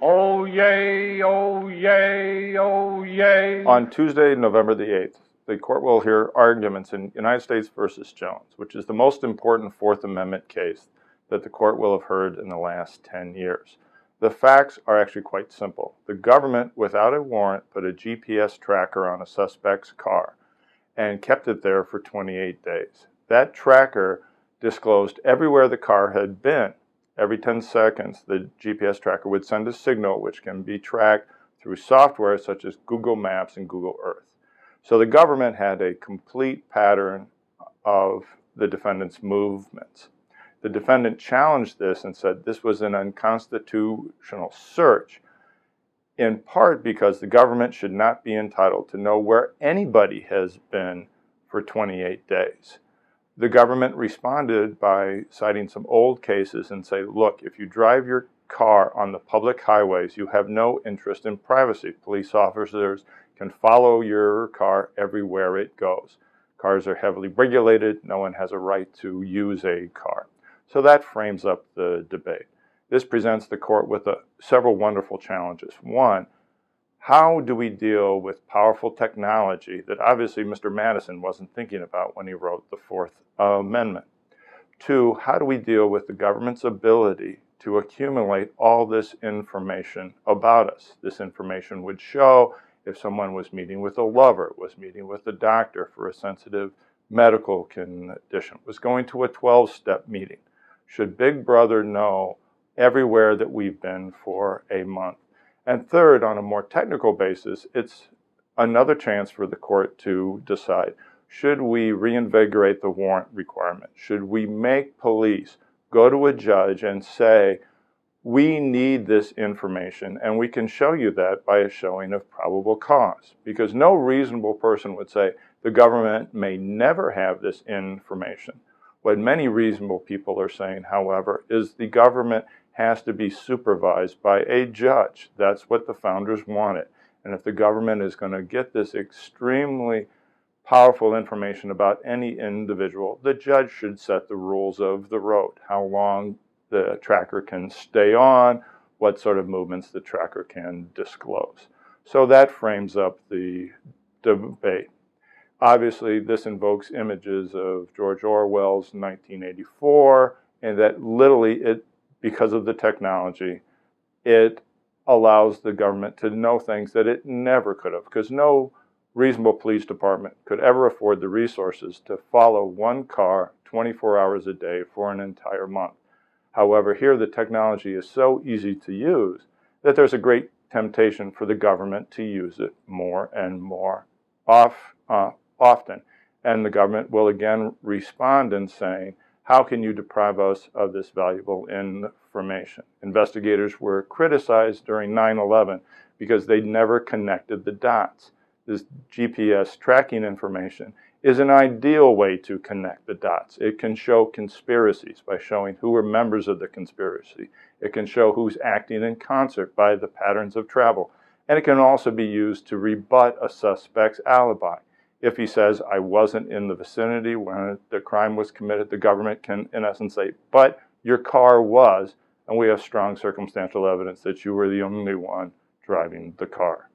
Oh yay, oh yay, oh yay. On Tuesday, November the 8th, the court will hear arguments in United States versus Jones, which is the most important Fourth Amendment case that the court will have heard in the last 10 years. The facts are actually quite simple. The government, without a warrant, put a GPS tracker on a suspect's car and kept it there for 28 days. That tracker disclosed everywhere the car had been. Every 10 seconds, the GPS tracker would send a signal which can be tracked through software such as Google Maps and Google Earth. So the government had a complete pattern of the defendant's movements. The defendant challenged this and said this was an unconstitutional search, in part because the government should not be entitled to know where anybody has been for 28 days. The government responded by citing some old cases and say, look, if you drive your car on the public highways, you have no interest in privacy. Police officers can follow your car everywhere it goes. Cars are heavily regulated. No one has a right to use a car. So that frames up the debate. This presents the court with several wonderful challenges. One, how do we deal with powerful technology that obviously Mr. Madison wasn't thinking about when he wrote the Fourth Amendment? Two, how do we deal with the government's ability to accumulate all this information about us? This information would show if someone was meeting with a lover, was meeting with a doctor for a sensitive medical condition, was going to a 12-step meeting. Should Big Brother know everywhere that we've been for a month? And third, on a more technical basis, it's another chance for the court to decide, should we reinvigorate the warrant requirement? Should we make police go to a judge and say, we need this information, and we can show you that by a showing of probable cause? Because no reasonable person would say the government may never have this information. What many reasonable people are saying, however, is the government has to be supervised by a judge. That's what the founders wanted. And if the government is going to get this extremely powerful information about any individual, the judge should set the rules of the road, how long the tracker can stay on, what sort of movements the tracker can disclose. So that frames up the debate. Obviously, this invokes images of George Orwell's 1984, and that literally, because of the technology, it allows the government to know things that it never could have, because no reasonable police department could ever afford the resources to follow one car 24 hours a day for an entire month. However, here the technology is so easy to use that there's a great temptation for the government to use it more and more often. And the government will again respond in saying, how can you deprive us of this valuable information? Investigators were criticized during 9/11 because they never connected the dots. This GPS tracking information is an ideal way to connect the dots. It can show conspiracies by showing who were members of the conspiracy. It can show who's acting in concert by the patterns of travel. And it can also be used to rebut a suspect's alibi. If he says, I wasn't in the vicinity when the crime was committed, the government can, in essence, say, but your car was, and we have strong circumstantial evidence that you were the only one driving the car.